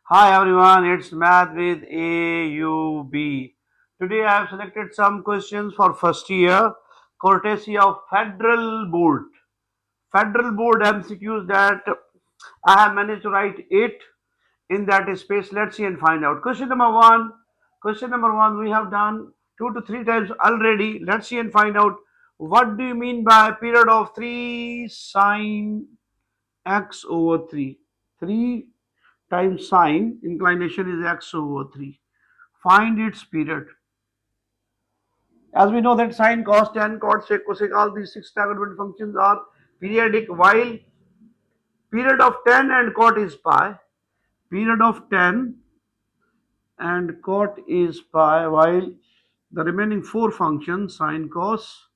Hi everyone, it's Math with AUB. Today I have selected some questions for first year, courtesy of Federal Board. Federal Board MCQs that I have managed to write 8 in that space. Let's see and find out. Question number one. Question number one we have done 2 to 3 times already. Let's see and find out what do you mean by period of 3 sine x over 3. 3 times sine inclination is x over 3. Find its period. As we know that sine, cos, tan, cot, sec, cosec, all these 6 trigonometric functions are periodic, while period of tan and cot is pi. Period of tan and cot is pi, while the remaining 4 functions sine, cos,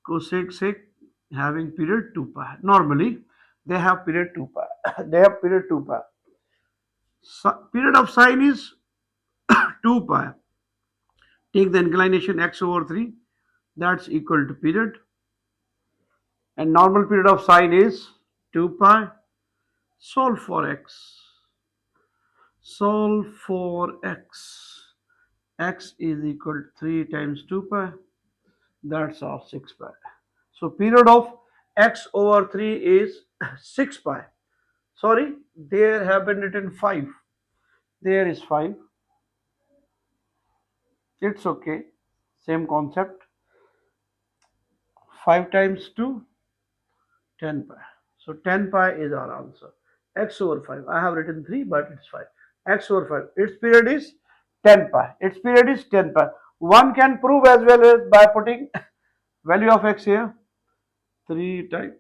cosec, sec having period 2 pi. Normally they have period 2 pi. They have period 2 pi. Period of sine is 2 pi. Take the inclination x over 3, that's equal to period, and normal period of sine is 2 pi. Solve for x. Solve for x. X is equal to 3 times 2 pi, that's of 6 pi. So period of x over 3 is 6 pi. Sorry, there have been written 5. There is 5. It's okay. Same concept. 5 times 2, 10 pi. So 10 pi is our answer. X over 5. I have written 3, but it's 5. X over 5. Its period is 10 pi. Its period is 10 pi. One can prove as well as by putting value of x here. 3 times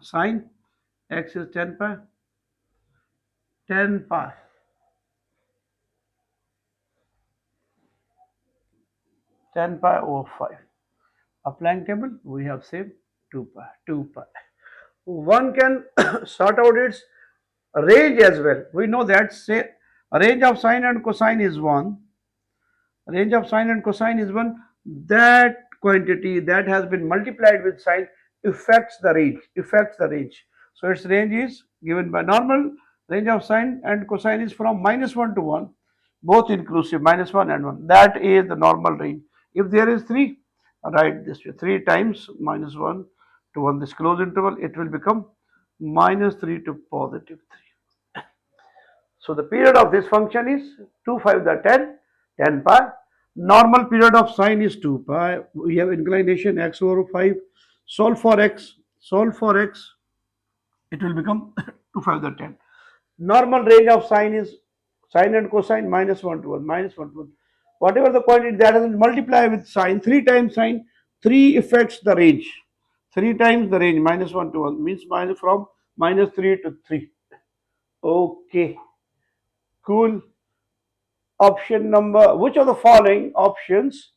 sine x is 10 pi. 10 pi. 10 pi over 5. Applying table, we have saved 2 pi. 2 pi. One can sort out its range as well. We know that say range of sine and cosine is 1. Range of sine and cosine is 1. That quantity that has been multiplied with sine affects the range. So its range is given by normal range of sine and cosine is from -1 to 1, both inclusive, -1 and 1. That is the normal range. If there is 3, write this way: 3 times -1 to 1, this closed interval, it will become -3 to +3. So the period of this function is 2 5 the 10, 10 pi. Normal period of sine is 2 pi. We have inclination x over 5. Solve for x. Solve for x. It will become 2 5 the 10. Normal range of sine is sine and cosine -1 to 1, -1 to 1. Whatever the quantity that has been multiplied with sine, 3 times sine, 3 affects the range. 3 times the range, -1 to 1, means minus from -3 to 3. Okay, cool. Option number, which of the following options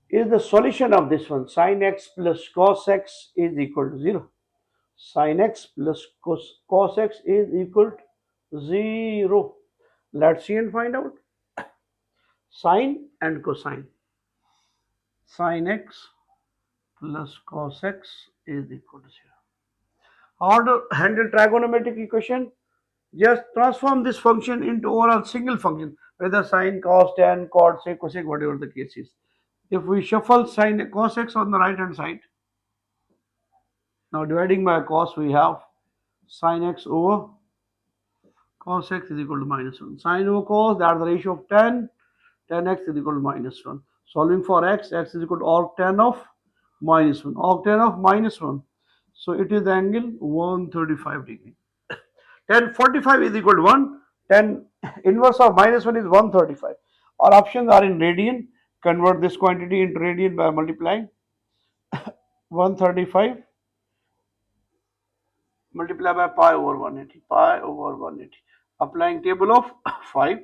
is the solution of this one? Sin x plus cos x is equal to 0. Sin x plus cos x is equal to 0. Let's see and find out. Sine and cosine. Sin x plus cos x is equal to 0. How to handle trigonometric equation? Just transform this function into overall single function, whether sine, cos, tan, cot, sec, cosec, whatever the case is. If we shuffle sine cos x on the right hand side, now dividing by cos, we have sine x over cos x is equal to -1. Sine over cos, that's the ratio of tan x is equal to -1. Solving for x, x is equal to arc tan of -1. Arc tan of -1. So it is the angle 135 degree. Tan 45 is equal to 1. Tan inverse of -1 is 135. Our options are in radian. Convert this quantity into radian by multiplying 135 multiply by pi over 180. Pi over 180. Applying table of 5.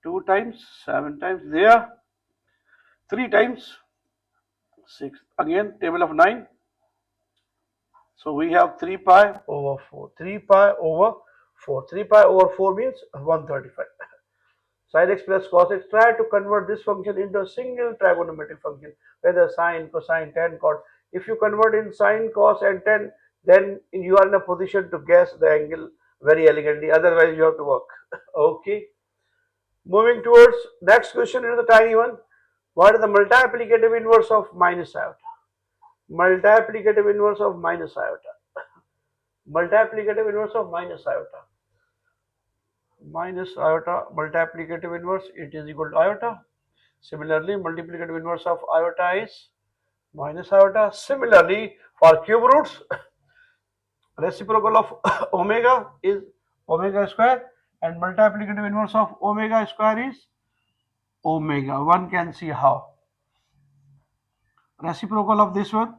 2 times, 7 times, there. 3 times, 6. Again, table of 9. So we have 3 pi over 4. 3 pi over 4. 3 pi over 4 means 135. Sin x plus cos x. Try to convert this function into a single trigonometric function, whether sine, cosine, tan, cot. If you convert in sine, cos, and tan, then you are in a position to guess the angle very elegantly, otherwise you have to work. Okay. Moving towards next question is the tiny one. What is the multiplicative inverse of minus iota? Multiplicative inverse of minus iota. Multiplicative inverse of minus iota. Minus iota multiplicative inverse, it is equal to iota. Similarly, multiplicative inverse of iota is minus iota. Similarly, for cube roots, reciprocal of omega is omega square, and multiplicative inverse of omega square is omega. One can see how. Reciprocal of this one,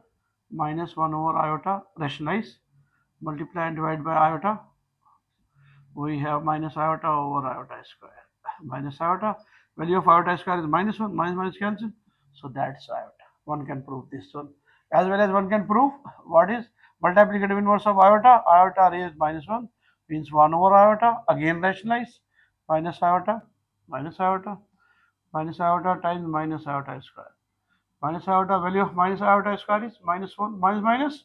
minus 1 over iota, rationalize, multiply and divide by iota. We have minus iota over iota square. Minus iota, value of iota square is minus 1, minus cancel. So that's iota. One can prove this one. As well as one can prove what is multiplicative inverse of iota. Iota is minus 1, means 1 over iota. Again rationalize, minus iota, minus iota, minus iota times minus iota square. Minus iota, value of minus iota square is minus 1, minus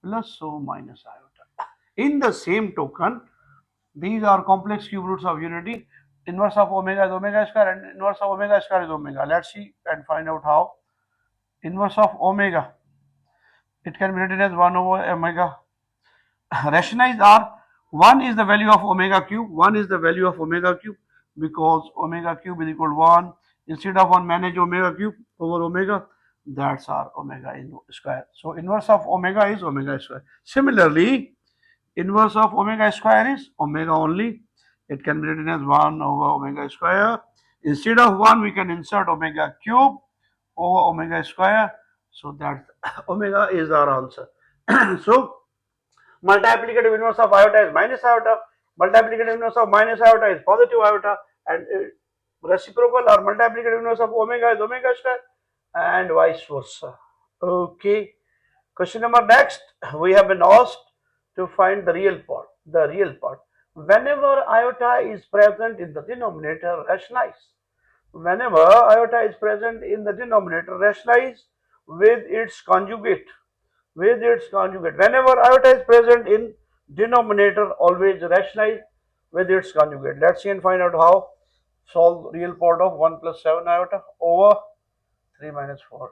plus, so minus iota. In the same token, these are complex cube roots of unity. Inverse of omega is omega square and inverse of omega square is omega. Let's see and find out how. Inverse of omega, it can be written as 1 over omega. Rationalize R. 1 is the value of omega cube. 1 is the value of omega cube, because omega cube is equal to 1. Instead of 1, manage omega cube over omega. That's our omega square. So inverse of omega is omega square. Similarly, inverse of omega square is omega only. It can be written as 1 over omega square. Instead of 1, we can insert omega cube over omega square. So that omega is our answer. So multiplicative inverse of iota is minus iota. Multiplicative inverse of minus iota is positive iota. And reciprocal or multiplicative inverse of omega is omega square, and vice versa. Okay. Question number next. We have been asked to find the real part. The real part. Whenever iota is present in the denominator, rationalize. Whenever iota is present in the denominator, rationalize with its conjugate. With its conjugate. Whenever iota is present in denominator, always rationalize with its conjugate. Let's see and find out how. Solve real part of 1 plus 7 iota over 3 minus 4.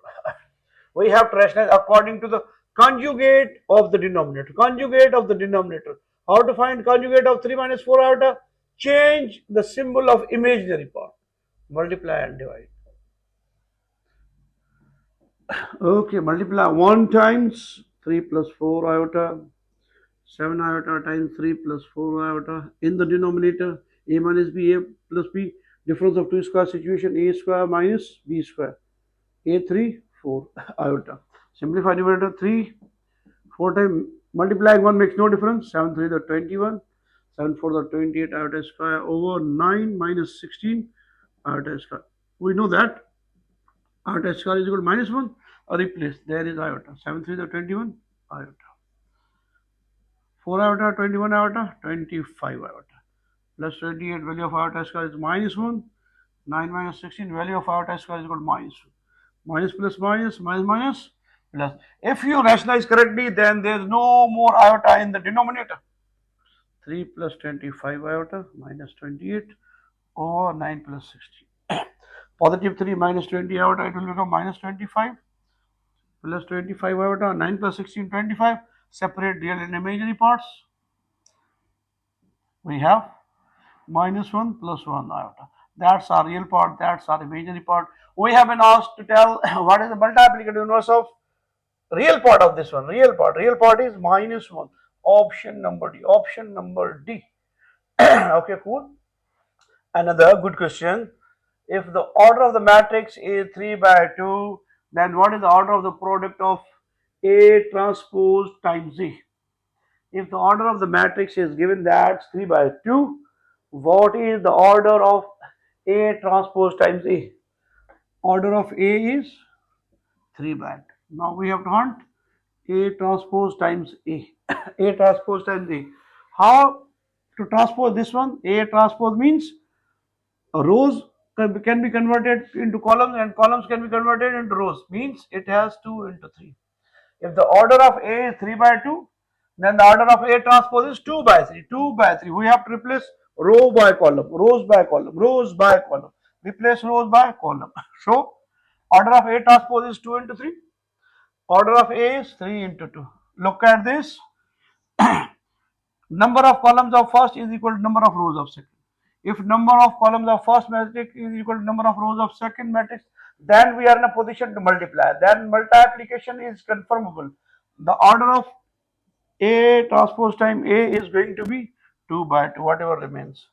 We have to rationalize according to the conjugate of the denominator. Conjugate of the denominator. How to find conjugate of 3 minus 4 iota? Change the symbol of imaginary part. Multiply and divide. Okay, multiply 1 times 3 plus 4 iota. 7 iota times 3 plus 4 iota. In the denominator, a minus b, a plus b. Difference of 2 square situation, a square minus b square. A3, 4 iota. Simplify numerator 3, 4 times multiplying 1 makes no difference. 7 3 the 21, 7 4 the 28 iota square over 9 minus 16 iota square. We know that iota square is equal to minus 1. Replace, there is iota. 7 3 the 21 iota. 4 iota, 21 iota, 25 iota. Plus 28, value of iota square is minus 1. 9 minus 16, value of iota square is equal to minus 1. Minus plus minus, minus minus plus. If you rationalize correctly, then there is no more iota in the denominator. 3 plus 25 iota minus 28 over 9 plus 16. Positive 3 minus 20 iota, it will become minus 25 plus 25 iota, 9 plus 16, 25. Separate real and imaginary parts. We have minus 1 plus 1 iota. That's our real part, that's our imaginary part. We have been asked to tell what is the multiplicative inverse of real part of this one. Real part is minus 1. Option number D. Option number D. Okay, cool. Another good question. If the order of the matrix is 3 by 2, then what is the order of the product of A transpose times Z? If the order of the matrix is given that 3 by 2, what is the order of A transpose times A? Order of A is 3 by 2. Now we have to hunt A transpose times A. A transpose times A. How to transpose this one? A transpose means rows can be converted into columns and columns can be converted into rows. Means it has 2 into 3. If the order of A is 3 by 2, Then the order of A transpose is 2 by 3. 2 by 3. We have to replace row by column, rows by column, rows by column. Replace rows by column. So order of A transpose is 2 into 3. Order of A is 3 into 2. Look at this. Number of columns of first is equal to number of rows of second. If number of columns of first matrix is equal to number of rows of second matrix, then we are in a position to multiply. Then multiplication is confirmable. The order of A transpose time A is going to be 2 by 2, whatever remains.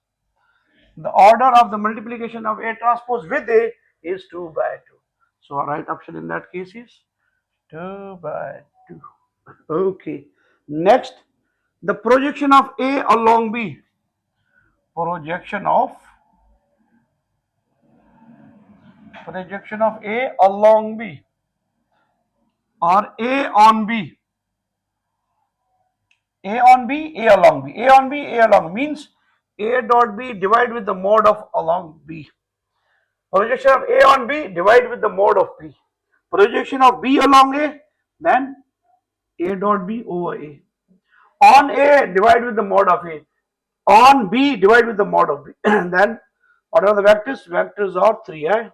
The order of the multiplication of A transpose with A is 2 by 2. So our right option in that case is 2 by 2. Okay. Next, the projection of A along B. Projection of A along B or A on B. A on B, A along B. A on B, A along means A dot B divide with the mode of along B. Projection of A on B divide with the mode of B. Projection of B along A, then A dot B over A. On A divide with the mode of A. On B divide with the mode of B. Then what are the vectors? Vectors are 3i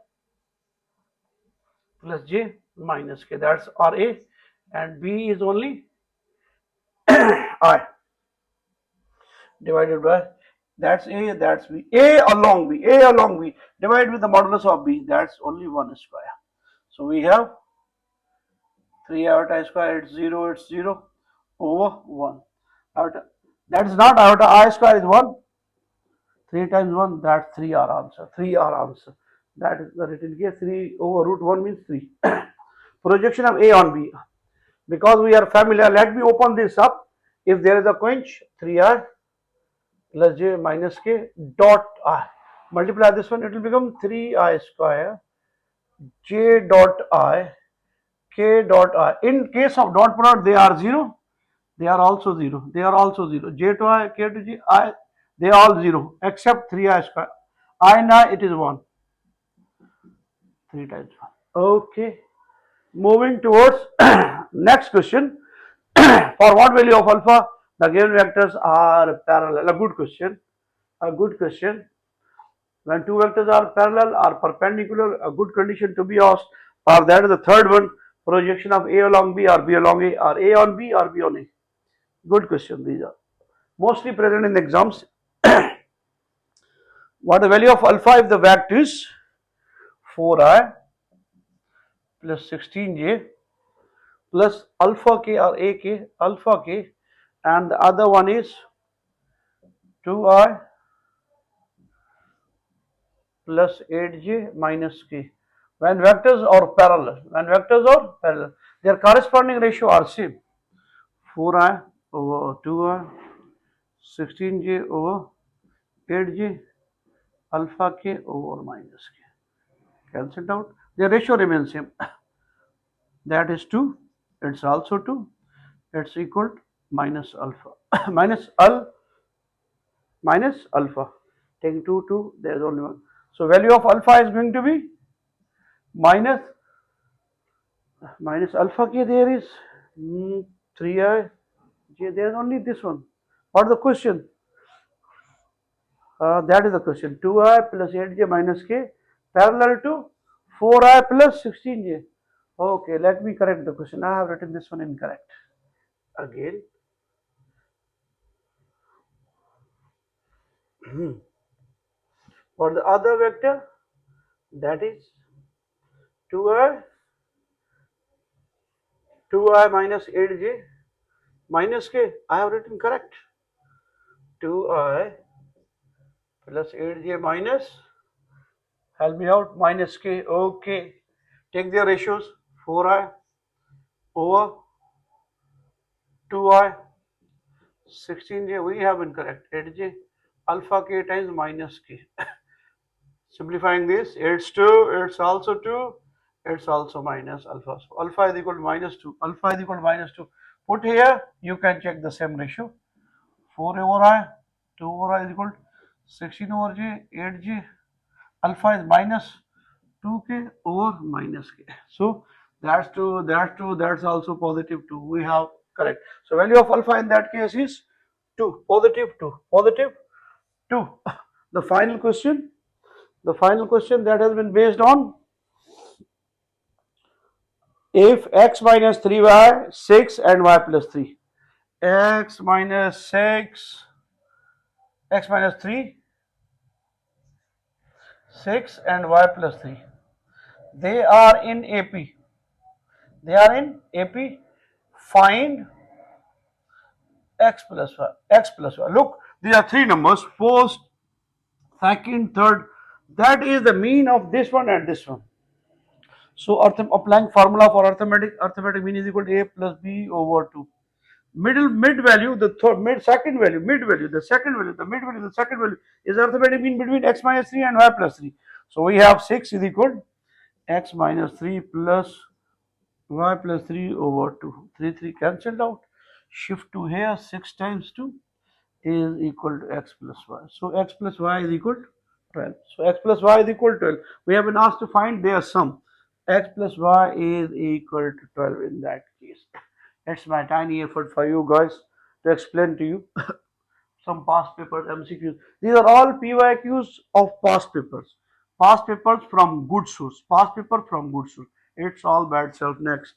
plus j minus k. That's RA, and B is only I divided by, that's A, that's B. A along B divide with the modulus of B, that's only 1 square. So we have 3 iota square, it's 0 over 1. Iota, that is not iota, I square is 1. 3 times 1, that's 3 our answer. 3 our answer. That is the written case. 3 over root 1 means 3. Projection of A on B. Because we are familiar, let me open this up. If there is a quench, 3i plus j minus k dot I. Multiply this one, it will become 3i square j dot I k dot I. In case of dot product, they are 0. They are also 0. They are also 0. J to I, k to j, I, they are all 0 except 3i square. I and I, it is 1. 3 times 1. Okay. Moving towards next question. For what value of alpha the given vectors are parallel? A good question. A good question. When two vectors are parallel or perpendicular, a good condition to be asked. Or that is the third one. Projection of A along B or B along A, or A on B or B on A. Good question. These are mostly present in exams. What the value of alpha if the vector is 4i plus 16j plus alpha k or ak, alpha k, and the other one is 2i plus 8j minus k. When vectors are parallel, their corresponding ratio are same. 4i over 2i, 16j over 8j, alpha k over minus k. Cancel it out. Their ratio remains same. That is 2. It's also 2. It's equal to minus alpha. minus alpha. Take 2, there is only 1. So value of alpha is going to be minus alpha k, there is 3i j, there is only this one. What is the question? That is the question. 2i plus 8j minus k parallel to 4i plus 16j. Okay, let me correct the question. I have written this one incorrect. Again. For the other vector, that is 2i minus 8j minus k. I have written correct. 2i plus 8j minus, help me out, minus k. Okay. Take their ratios. 4i over 2i, 16j, we have incorrect. 8j, alpha k times minus k. Simplifying this, it's 2, it's also 2, it's also minus alpha. So alpha is equal to minus 2. Alpha is equal to minus 2. Put here, you can check the same ratio. 4 over I, 2 over I is equal to 16 over j, 8j. Alpha is minus 2k over minus k. So that's 2, that's 2, that's also positive 2. We have Correct. So value of alpha in that case is 2, positive 2, positive 2. The final question that has been based on if x minus 3y 6 and y plus 3, x minus 6, x minus 3, 6 and y plus 3, they are in AP. They are in AP. Find x plus y, x plus y. Look, these are three numbers, first, second, third. That is the mean of this one and this one. So applying formula for arithmetic mean is equal to a plus b over 2. Mid value, the second value, the second value, the mid value, the second value is arithmetic mean between x minus 3 and y plus 3. So we have 6 is equal to x minus 3 plus y plus 3 over 2. 3 cancelled out. Shift to here, 6 times 2 is equal to x plus y. So x plus y is equal to 12. So x plus y is equal to 12. We have been asked to find their sum. X plus y is equal to 12 in that case. That's my tiny effort for you guys to explain to you some past papers, MCQs. These are all PYQs of past papers. Past papers from good source. Past paper from good source. It's all bad self. Next.